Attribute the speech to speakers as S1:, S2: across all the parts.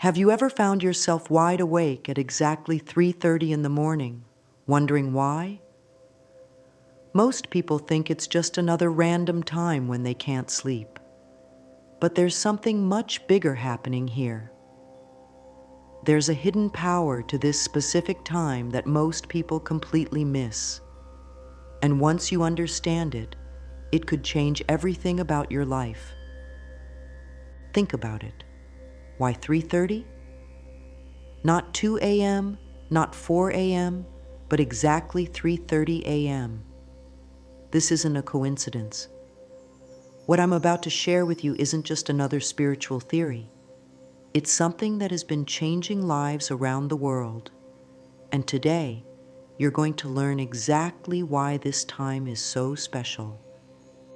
S1: Have you ever found yourself wide awake at exactly 3:30 in the morning, wondering why? Most people think it's just another random time when they can't sleep. But there's something much bigger happening here. There's a hidden power to this specific time that most people completely miss. And once you understand it, it could change everything about your life. Think about it. Why 3:30? Not 2 a.m., not 4 a.m., but exactly 3:30 a.m. This isn't a coincidence. What I'm about to share with you isn't just another spiritual theory. It's something that has been changing lives around the world. And today, you're going to learn exactly why this time is so special.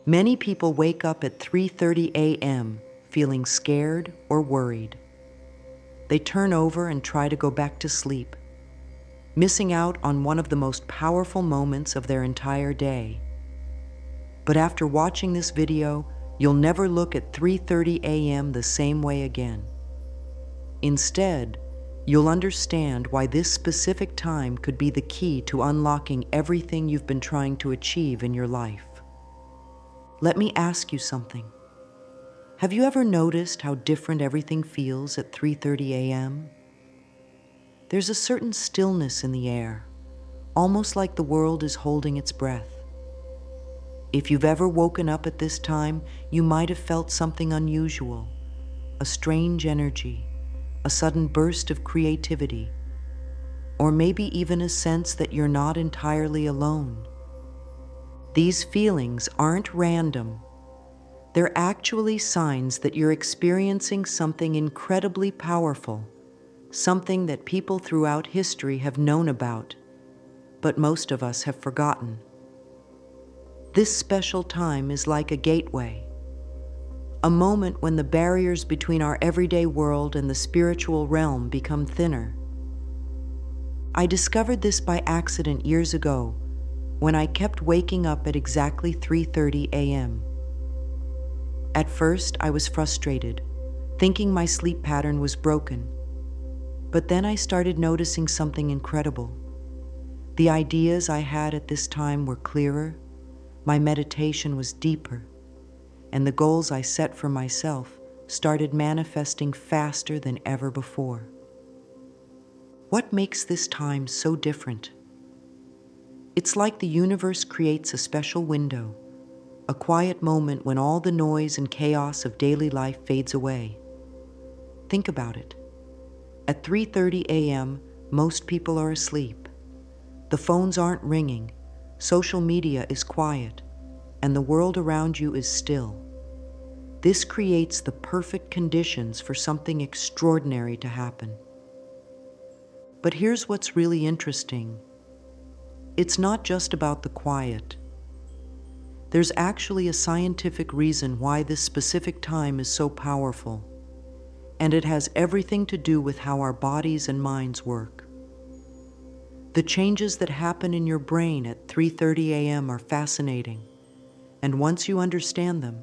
S1: Many people wake up at 3:30 a.m. feeling scared or worried. They turn over and try to go back to sleep, missing out on one of the most powerful moments of their entire day. But after watching this video, you'll never look at 3:30 a.m. the same way again. Instead, you'll understand why this specific time could be the key to unlocking everything you've been trying to achieve in your life. Let me ask you something. Have you ever noticed how different everything feels at 3:30 a.m.? There's a certain stillness in the air, almost like the world is holding its breath. If you've ever woken up at this time, you might have felt something unusual, a strange energy, a sudden burst of creativity, or maybe even a sense that you're not entirely alone. These feelings aren't random. They're actually signs that you're experiencing something incredibly powerful, something that people throughout history have known about, but most of us have forgotten. This special time is like a gateway, a moment when the barriers between our everyday world and the spiritual realm become thinner. I discovered this by accident years ago when I kept waking up at exactly 3:30 a.m. At first, I was frustrated, thinking my sleep pattern was broken. But then I started noticing something incredible. The ideas I had at this time were clearer, my meditation was deeper, and the goals I set for myself started manifesting faster than ever before. What makes this time so different? It's like the universe creates a special window, a quiet moment when all the noise and chaos of daily life fades away. Think about it. At 3:30 a.m., most people are asleep. The phones aren't ringing, social media is quiet, and the world around you is still. This creates the perfect conditions for something extraordinary to happen. But here's what's really interesting. It's not just about the quiet. There's actually a scientific reason why this specific time is so powerful, and it has everything to do with how our bodies and minds work. The changes that happen in your brain at 3:30 a.m. are fascinating, and once you understand them,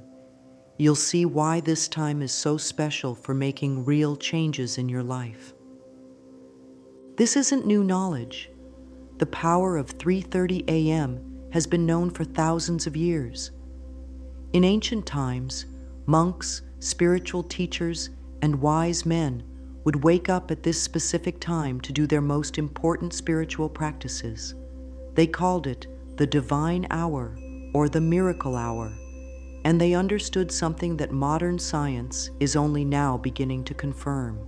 S1: you'll see why this time is so special for making real changes in your life. This isn't new knowledge. The power of 3:30 a.m. has been known for thousands of years. In ancient times, monks, spiritual teachers, and wise men would wake up at this specific time to do their most important spiritual practices. They called it the divine hour or the miracle hour, and they understood something that modern science is only now beginning to confirm.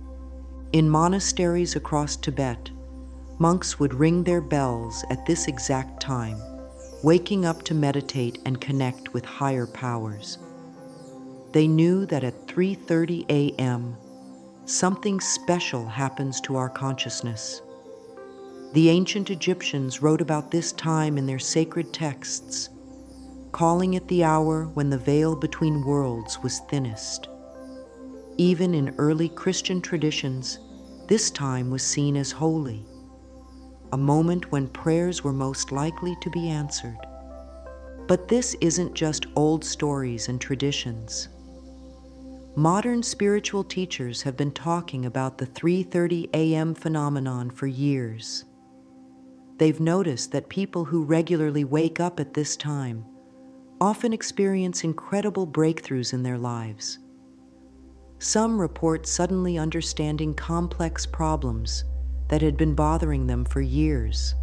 S1: In monasteries across Tibet, monks would ring their bells at this exact time, waking up to meditate and connect with higher powers. They knew that at 3:30 a.m., something special happens to our consciousness. The ancient Egyptians wrote about this time in their sacred texts, calling it the hour when the veil between worlds was thinnest. Even in early Christian traditions, this time was seen as holy, a moment when prayers were most likely to be answered. But this isn't just old stories and traditions. Modern spiritual teachers have been talking about the 3:30 a.m. phenomenon for years. They've noticed that people who regularly wake up at this time often experience incredible breakthroughs in their lives. Some report suddenly understanding complex problems that had been bothering them for years.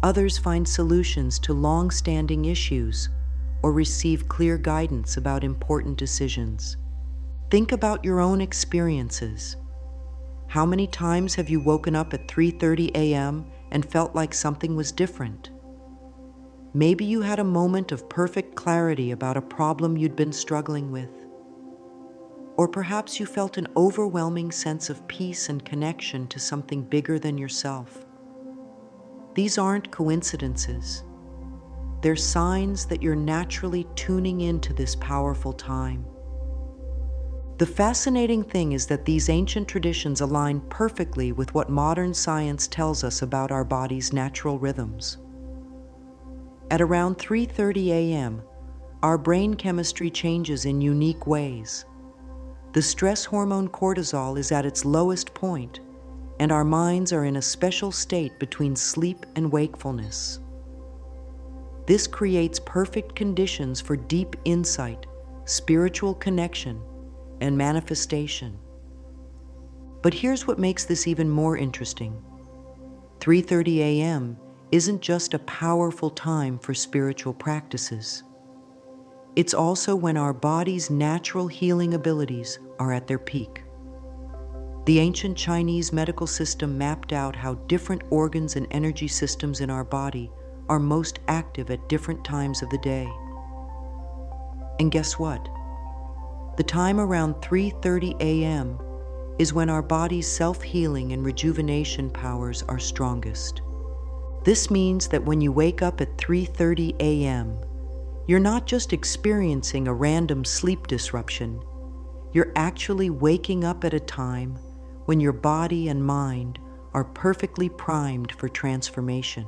S1: Others find solutions to long-standing issues or receive clear guidance about important decisions. Think about your own experiences. How many times have you woken up at 3:30 a.m. and felt like something was different? Maybe you had a moment of perfect clarity about a problem you'd been struggling with. Or perhaps you felt an overwhelming sense of peace and connection to something bigger than yourself. These aren't coincidences. They're signs that you're naturally tuning into this powerful time. The fascinating thing is that these ancient traditions align perfectly with what modern science tells us about our body's natural rhythms. At around 3:30 a.m., our brain chemistry changes in unique ways. The stress hormone cortisol is at its lowest point, and our minds are in a special state between sleep and wakefulness. This creates perfect conditions for deep insight, spiritual connection, and manifestation. But here's what makes this even more interesting. 3:30 a.m. isn't just a powerful time for spiritual practices. It's also when our body's natural healing abilities are at their peak. The ancient Chinese medical system mapped out how different organs and energy systems in our body are most active at different times of the day. And guess what? The time around 3:30 a.m. is when our body's self-healing and rejuvenation powers are strongest. This means that when you wake up at 3:30 a.m., you're not just experiencing a random sleep disruption. You're actually waking up at a time when your body and mind are perfectly primed for transformation.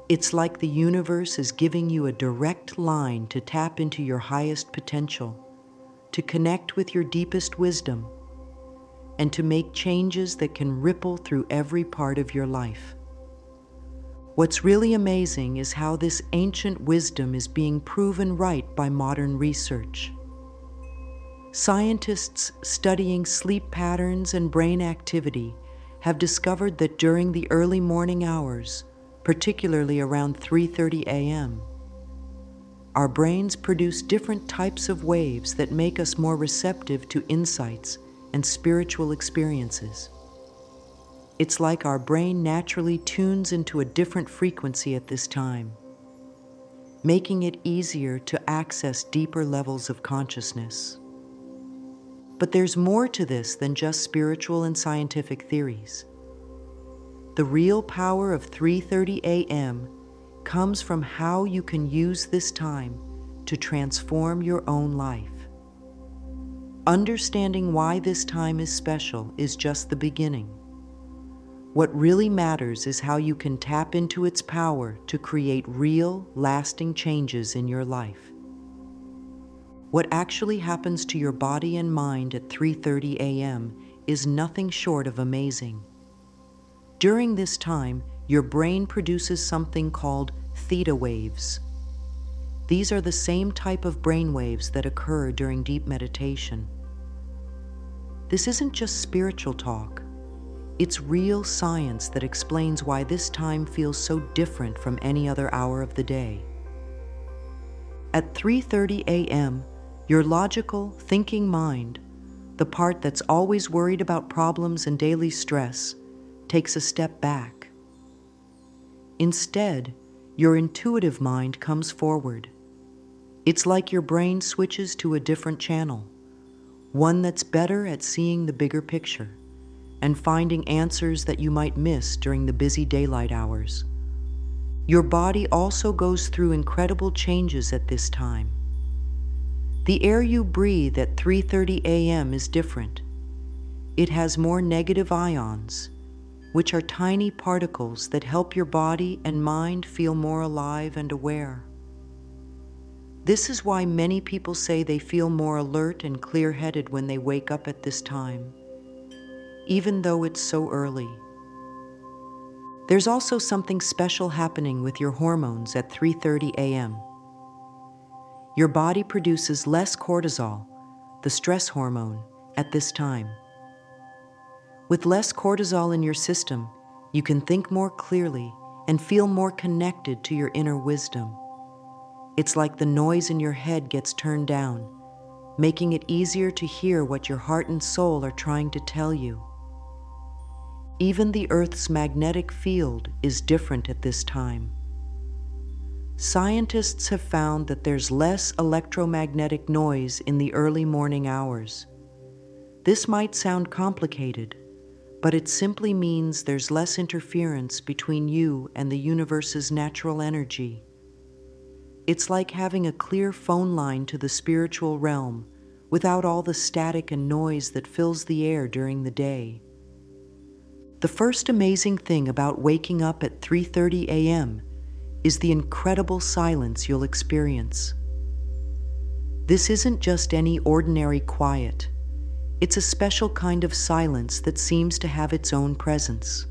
S1: It's like the universe is giving you a direct line to tap into your highest potential, to connect with your deepest wisdom, and to make changes that can ripple through every part of your life. What's really amazing is how this ancient wisdom is being proven right by modern research. Scientists studying sleep patterns and brain activity have discovered that during the early morning hours, particularly around 3:30 a.m., our brains produce different types of waves that make us more receptive to insights and spiritual experiences. It's like our brain naturally tunes into a different frequency at this time, making it easier to access deeper levels of consciousness. But there's more to this than just spiritual and scientific theories. The real power of 3:30 a.m. comes from how you can use this time to transform your own life. Understanding why this time is special is just the beginning. What really matters is how you can tap into its power to create real, lasting changes in your life. What actually happens to your body and mind at 3:30 a.m. is nothing short of amazing. During this time, your brain produces something called theta waves. These are the same type of brain waves that occur during deep meditation. This isn't just spiritual talk. It's real science that explains why this time feels so different from any other hour of the day. At 3:30 a.m., your logical, thinking mind, the part that's always worried about problems and daily stress, takes a step back. Instead, your intuitive mind comes forward. It's like your brain switches to a different channel, one that's better at seeing the bigger picture and finding answers that you might miss during the busy daylight hours. Your body also goes through incredible changes at this time. The air you breathe at 3:30 a.m. is different. It has more negative ions, which are tiny particles that help your body and mind feel more alive and aware. This is why many people say they feel more alert and clear-headed when they wake up at this time, even though it's so early. There's also something special happening with your hormones at 3:30 a.m. Your body produces less cortisol, the stress hormone, at this time. With less cortisol in your system, you can think more clearly and feel more connected to your inner wisdom. It's like the noise in your head gets turned down, making it easier to hear what your heart and soul are trying to tell you. Even the Earth's magnetic field is different at this time. Scientists have found that there's less electromagnetic noise in the early morning hours. This might sound complicated, but it simply means there's less interference between you and the universe's natural energy. It's like having a clear phone line to the spiritual realm without all the static and noise that fills the air during the day. The first amazing thing about waking up at 3:30 a.m. is the incredible silence you'll experience. This isn't just any ordinary quiet. It's a special kind of silence that seems to have its own presence.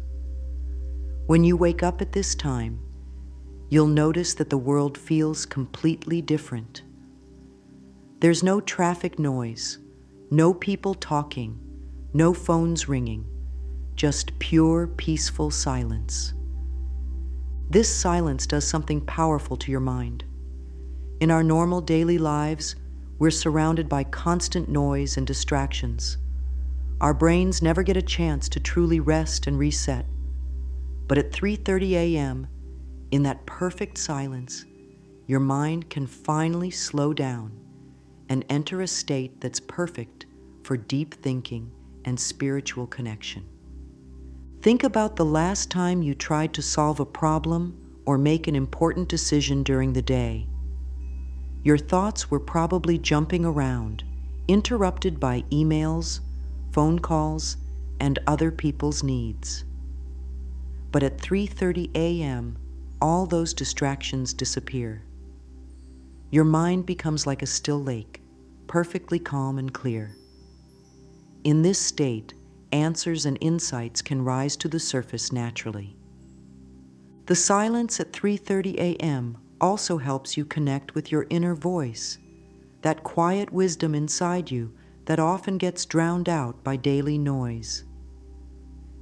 S1: When you wake up at this time, you'll notice that the world feels completely different. There's no traffic noise, no people talking, no phones ringing, just pure, peaceful silence. This silence does something powerful to your mind. In our normal daily lives, we're surrounded by constant noise and distractions. Our brains never get a chance to truly rest and reset. But at 3:30 a.m., in that perfect silence, your mind can finally slow down and enter a state that's perfect for deep thinking and spiritual connection. Think about the last time you tried to solve a problem or make an important decision during the day. Your thoughts were probably jumping around, interrupted by emails, phone calls, and other people's needs. But at 3:30 a.m., all those distractions disappear. Your mind becomes like a still lake, perfectly calm and clear. In this state, answers and insights can rise to the surface naturally. The silence at 3:30 a.m. also helps you connect with your inner voice, that quiet wisdom inside you that often gets drowned out by daily noise.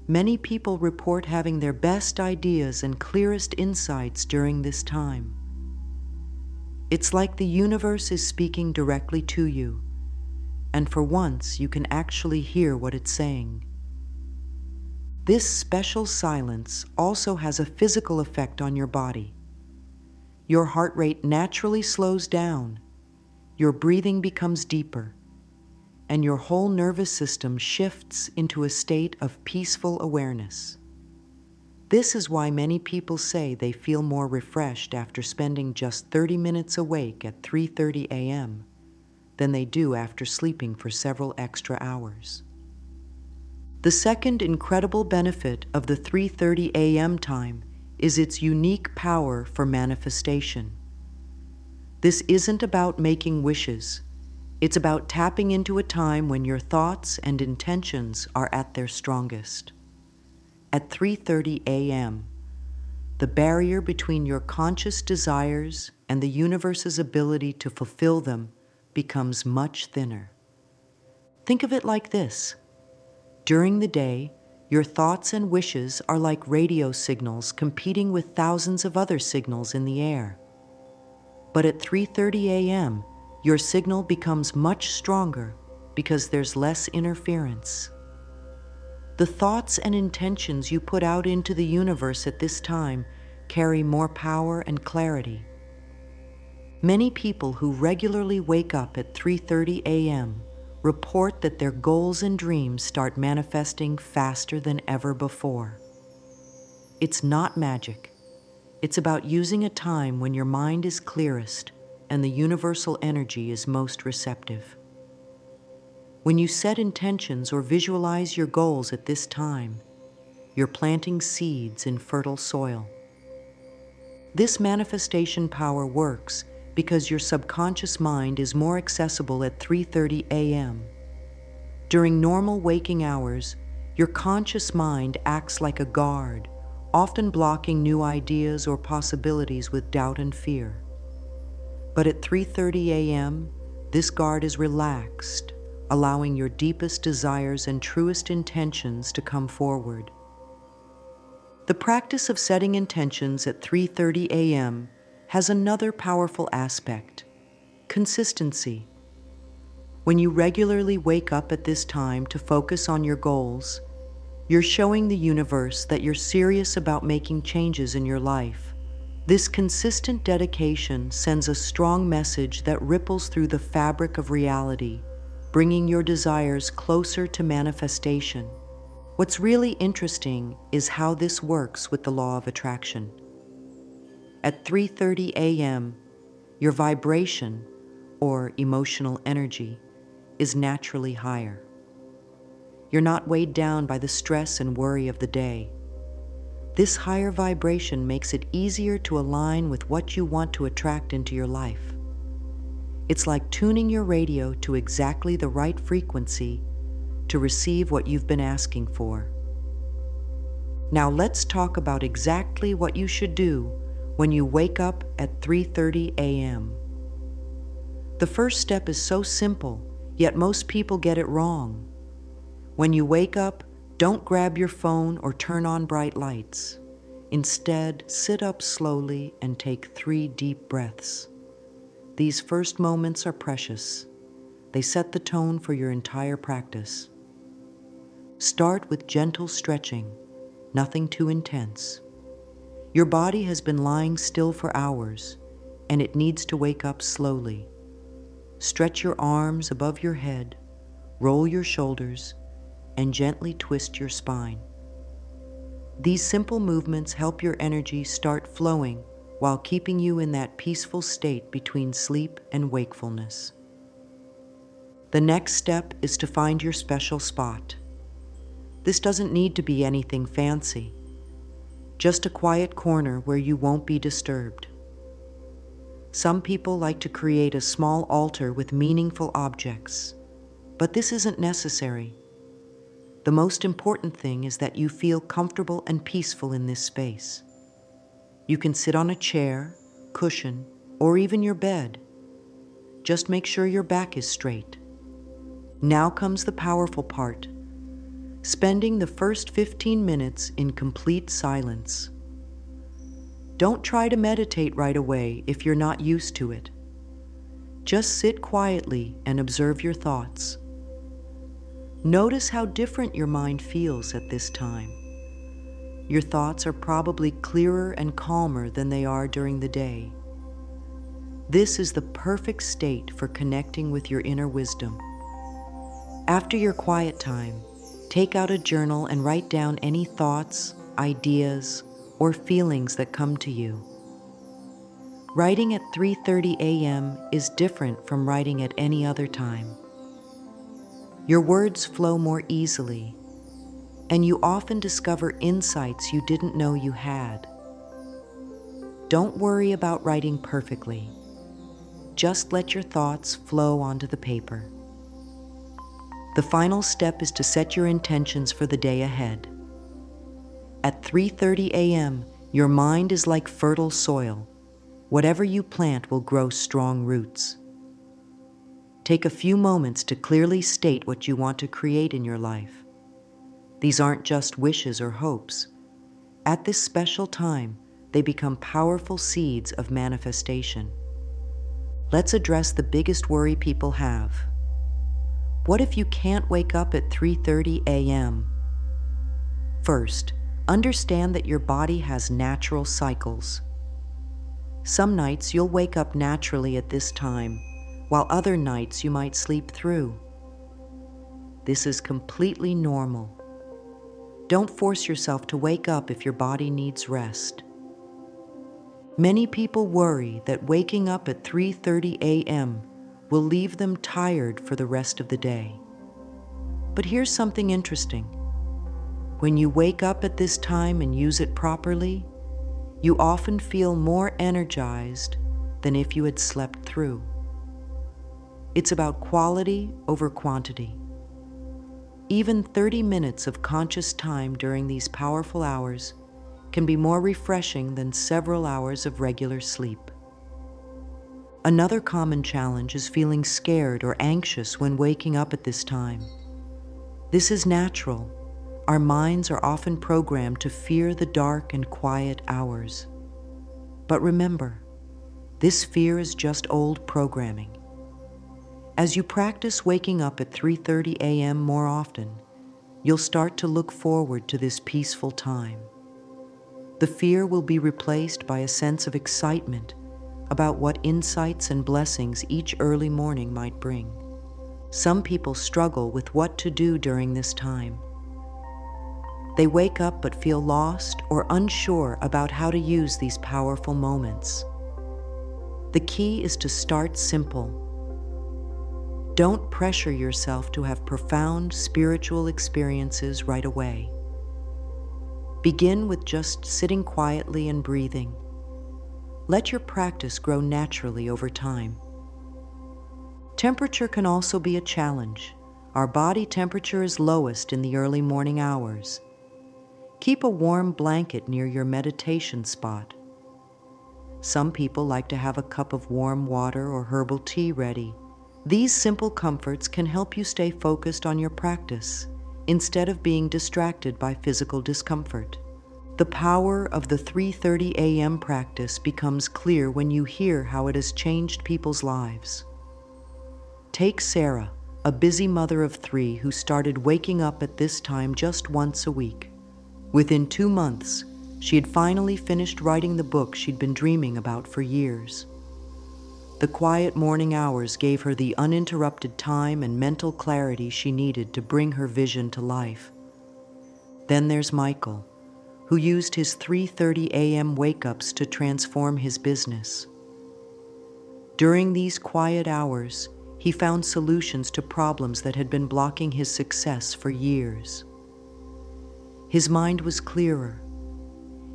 S1: Many people report having their best ideas and clearest insights during this time. It's like the universe is speaking directly to you, and for once you can actually hear what it's saying. This special silence also has a physical effect on your body. Your heart rate naturally slows down, your breathing becomes deeper, and your whole nervous system shifts into a state of peaceful awareness. This is why many people say they feel more refreshed after spending just 30 minutes awake at 3:30 a.m. than they do after sleeping for several extra hours. The second incredible benefit of the 3:30 a.m. time is its unique power for manifestation. This isn't about making wishes. It's about tapping into a time when your thoughts and intentions are at their strongest. At 3:30 a.m., the barrier between your conscious desires and the universe's ability to fulfill them becomes much thinner. Think of it like this. During the day, your thoughts and wishes are like radio signals competing with thousands of other signals in the air. But at 3:30 a.m., your signal becomes much stronger because there's less interference. The thoughts and intentions you put out into the universe at this time carry more power and clarity. Many people who regularly wake up at 3:30 a.m. report that their goals and dreams start manifesting faster than ever before. It's not magic. It's about using a time when your mind is clearest and the universal energy is most receptive. When you set intentions or visualize your goals at this time, you're planting seeds in fertile soil. This manifestation power works because your subconscious mind is more accessible at 3:30 a.m. During normal waking hours, your conscious mind acts like a guard, often blocking new ideas or possibilities with doubt and fear. But at 3:30 a.m., this guard is relaxed, allowing your deepest desires and truest intentions to come forward. The practice of setting intentions at 3:30 a.m. has another powerful aspect: consistency. When you regularly wake up at this time to focus on your goals, you're showing the universe that you're serious about making changes in your life. This consistent dedication sends a strong message that ripples through the fabric of reality, bringing your desires closer to manifestation. What's really interesting is how this works with the law of attraction. At 3:30 a.m., your vibration, or emotional energy, is naturally higher. You're not weighed down by the stress and worry of the day. This higher vibration makes it easier to align with what you want to attract into your life. It's like tuning your radio to exactly the right frequency to receive what you've been asking for. Now let's talk about exactly what you should do when you wake up at 3:30 a.m. The first step is so simple, yet most people get it wrong. When you wake up, don't grab your phone or turn on bright lights. Instead, sit up slowly and take 3 deep breaths. These first moments are precious. They set the tone for your entire practice. Start with gentle stretching, nothing too intense. Your body has been lying still for hours, and it needs to wake up slowly. Stretch your arms above your head, roll your shoulders, and gently twist your spine. These simple movements help your energy start flowing while keeping you in that peaceful state between sleep and wakefulness. The next step is to find your special spot. This doesn't need to be anything fancy, just a quiet corner where you won't be disturbed. Some people like to create a small altar with meaningful objects, but this isn't necessary. The most important thing is that you feel comfortable and peaceful in this space. You can sit on a chair, cushion, or even your bed. Just make sure your back is straight. Now comes the powerful part: spending the first 15 minutes in complete silence. Don't try to meditate right away if you're not used to it. Just sit quietly and observe your thoughts. Notice how different your mind feels at this time. Your thoughts are probably clearer and calmer than they are during the day. This is the perfect state for connecting with your inner wisdom. After your quiet time, take out a journal and write down any thoughts, ideas, or feelings that come to you. Writing at 3:30 a.m. is different from writing at any other time. Your words flow more easily, and you often discover insights you didn't know you had. Don't worry about writing perfectly. Just let your thoughts flow onto the paper. The final step is to set your intentions for the day ahead. At 3:30 a.m., your mind is like fertile soil. Whatever you plant will grow strong roots. Take a few moments to clearly state what you want to create in your life. These aren't just wishes or hopes. At this special time, they become powerful seeds of manifestation. Let's address the biggest worry people have. What if you can't wake up at 3:30 a.m.? First, understand that your body has natural cycles. Some nights you'll wake up naturally at this time, while other nights you might sleep through. This is completely normal. Don't force yourself to wake up if your body needs rest. Many people worry that waking up at 3:30 a.m. will leave them tired for the rest of the day. But here's something interesting. When you wake up at this time and use it properly, you often feel more energized than if you had slept through. It's about quality over quantity. Even 30 minutes of conscious time during these powerful hours can be more refreshing than several hours of regular sleep. Another common challenge is feeling scared or anxious when waking up at this time. This is natural. Our minds are often programmed to fear the dark and quiet hours. But remember, this fear is just old programming. As you practice waking up at 3:30 a.m. more often, you'll start to look forward to this peaceful time. The fear will be replaced by a sense of excitement about what insights and blessings each early morning might bring. Some people struggle with what to do during this time. They wake up but feel lost or unsure about how to use these powerful moments. The key is to start simple. Don't pressure yourself to have profound spiritual experiences right away. Begin with just sitting quietly and breathing. Let your practice grow naturally over time. Temperature can also be a challenge. Our body temperature is lowest in the early morning hours. Keep a warm blanket near your meditation spot. Some people like to have a cup of warm water or herbal tea ready. These simple comforts can help you stay focused on your practice instead of being distracted by physical discomfort. The power of the 3:30 a.m. practice becomes clear when you hear how it has changed people's lives. Take Sarah, a busy mother of 3 who started waking up at this time just once a week. Within 2 months, she had finally finished writing the book she'd been dreaming about for years. The quiet morning hours gave her the uninterrupted time and mental clarity she needed to bring her vision to life. Then there's Michael, who used his 3:30 a.m. wake-ups to transform his business. During these quiet hours, he found solutions to problems that had been blocking his success for years. His mind was clearer,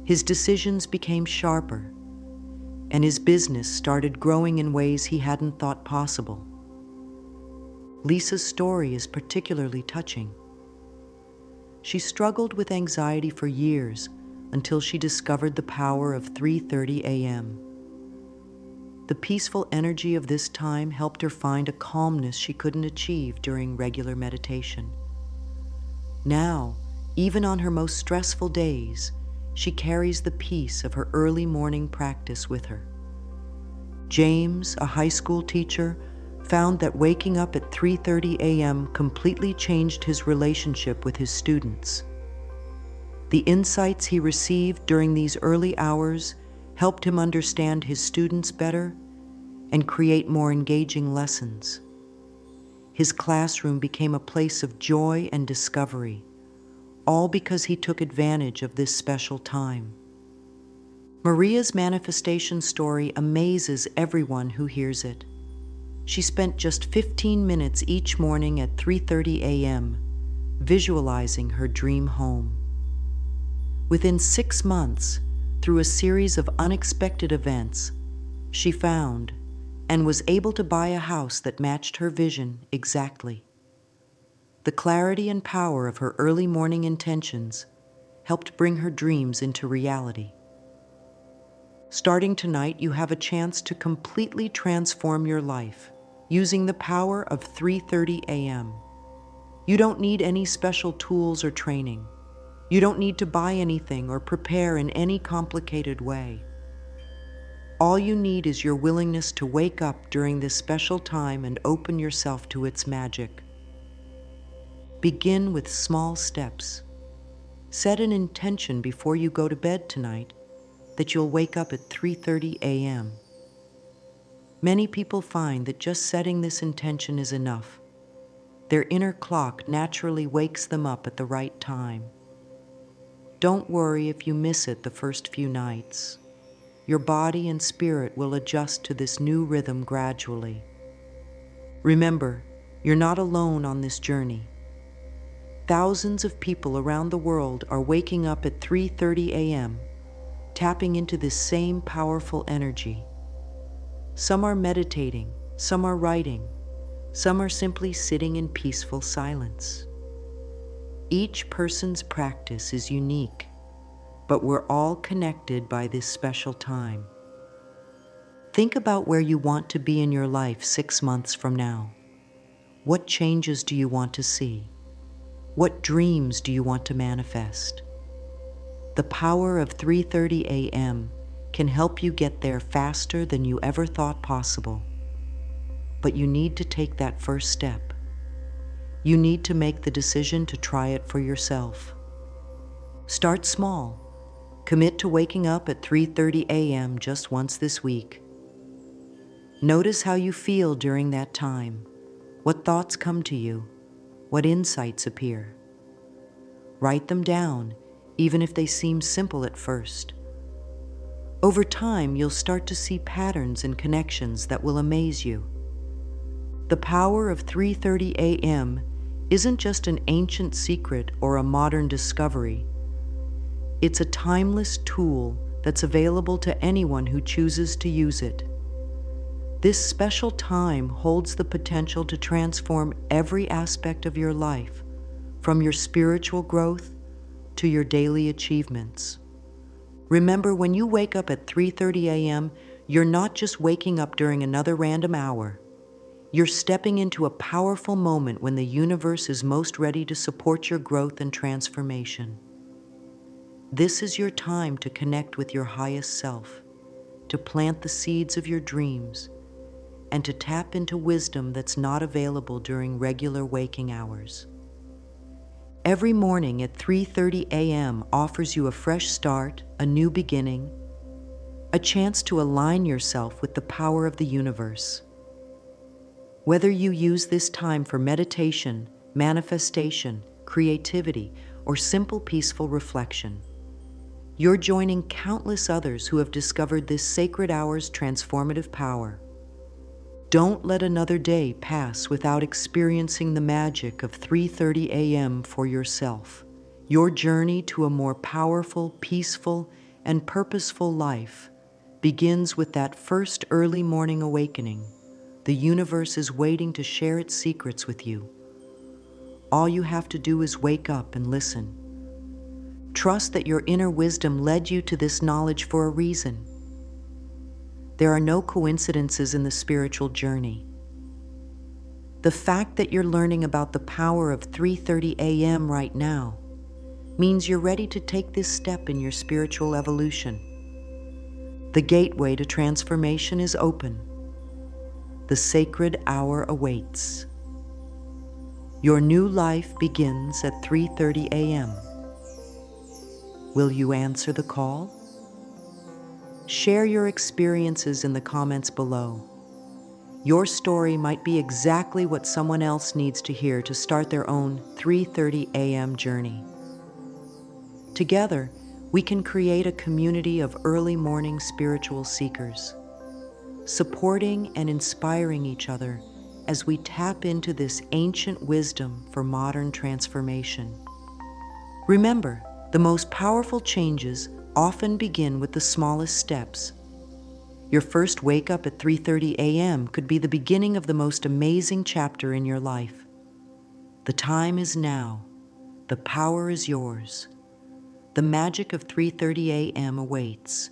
S1: his decisions became sharper, and his business started growing in ways he hadn't thought possible. Lisa's story is particularly touching. She struggled with anxiety for years until she discovered the power of 3:30 a.m. The peaceful energy of this time helped her find a calmness she couldn't achieve during regular meditation. Now, even on her most stressful days, she carries the peace of her early morning practice with her. James, a high school teacher, found that waking up at 3:30 a.m. completely changed his relationship with his students. The insights he received during these early hours helped him understand his students better and create more engaging lessons. His classroom became a place of joy and discovery, all because he took advantage of this special time. Maria's manifestation story amazes everyone who hears it. She spent just 15 minutes each morning at 3:30 a.m., visualizing her dream home. Within 6 months, through a series of unexpected events, she found and was able to buy a house that matched her vision exactly. The clarity and power of her early morning intentions helped bring her dreams into reality. Starting tonight, you have a chance to completely transform your life using the power of 3:30 a.m. You don't need any special tools or training. You don't need to buy anything or prepare in any complicated way. All you need is your willingness to wake up during this special time and open yourself to its magic. Begin with small steps. Set an intention before you go to bed tonight that you'll wake up at 3:30 a.m. Many people find that just setting this intention is enough. Their inner clock naturally wakes them up at the right time. Don't worry if you miss it the first few nights. Your body and spirit will adjust to this new rhythm gradually. Remember, you're not alone on this journey. Thousands of people around the world are waking up at 3:30 a.m., tapping into this same powerful energy. Some are meditating, some are writing, some are simply sitting in peaceful silence. Each person's practice is unique, but we're all connected by this special time. Think about where you want to be in your life 6 months from now. What changes do you want to see? What dreams do you want to manifest? The power of 3:30 a.m. can help you get there faster than you ever thought possible. But you need to take that first step. You need to make the decision to try it for yourself. Start small. Commit to waking up at 3:30 a.m. just once this week. Notice how you feel during that time. What thoughts come to you? What insights appear? Write them down, even if they seem simple at first. Over time, you'll start to see patterns and connections that will amaze you. The power of 3:30 a.m. isn't just an ancient secret or a modern discovery. It's a timeless tool that's available to anyone who chooses to use it. This special time holds the potential to transform every aspect of your life, from your spiritual growth to your daily achievements. Remember, when you wake up at 3:30 a.m., you're not just waking up during another random hour. You're stepping into a powerful moment when the universe is most ready to support your growth and transformation. This is your time to connect with your highest self, to plant the seeds of your dreams, and to tap into wisdom that's not available during regular waking hours. Every morning at 3:30 a.m. offers you a fresh start, a new beginning, a chance to align yourself with the power of the universe. Whether you use this time for meditation, manifestation, creativity, or simple peaceful reflection, you're joining countless others who have discovered this sacred hour's transformative power. Don't let another day pass without experiencing the magic of 3:30 a.m. for yourself. Your journey to a more powerful, peaceful, and purposeful life begins with that first early morning awakening. The universe is waiting to share its secrets with you. All you have to do is wake up and listen. Trust that your inner wisdom led you to this knowledge for a reason. There are no coincidences in the spiritual journey. The fact that you're learning about the power of 3:30 a.m. right now means you're ready to take this step in your spiritual evolution. The gateway to transformation is open. The sacred hour awaits. Your new life begins at 3:30 a.m. Will you answer the call? Share your experiences in the comments below. Your story might be exactly what someone else needs to hear to start their own 3:30 a.m. journey. Together, we can create a community of early morning spiritual seekers, supporting and inspiring each other as we tap into this ancient wisdom for modern transformation. Remember, the most powerful changes often begin with the smallest steps. Your first wake up at 3:30 a.m. could be the beginning of the most amazing chapter in your life. The time is now. The power is yours. The magic of 3:30 a.m. awaits.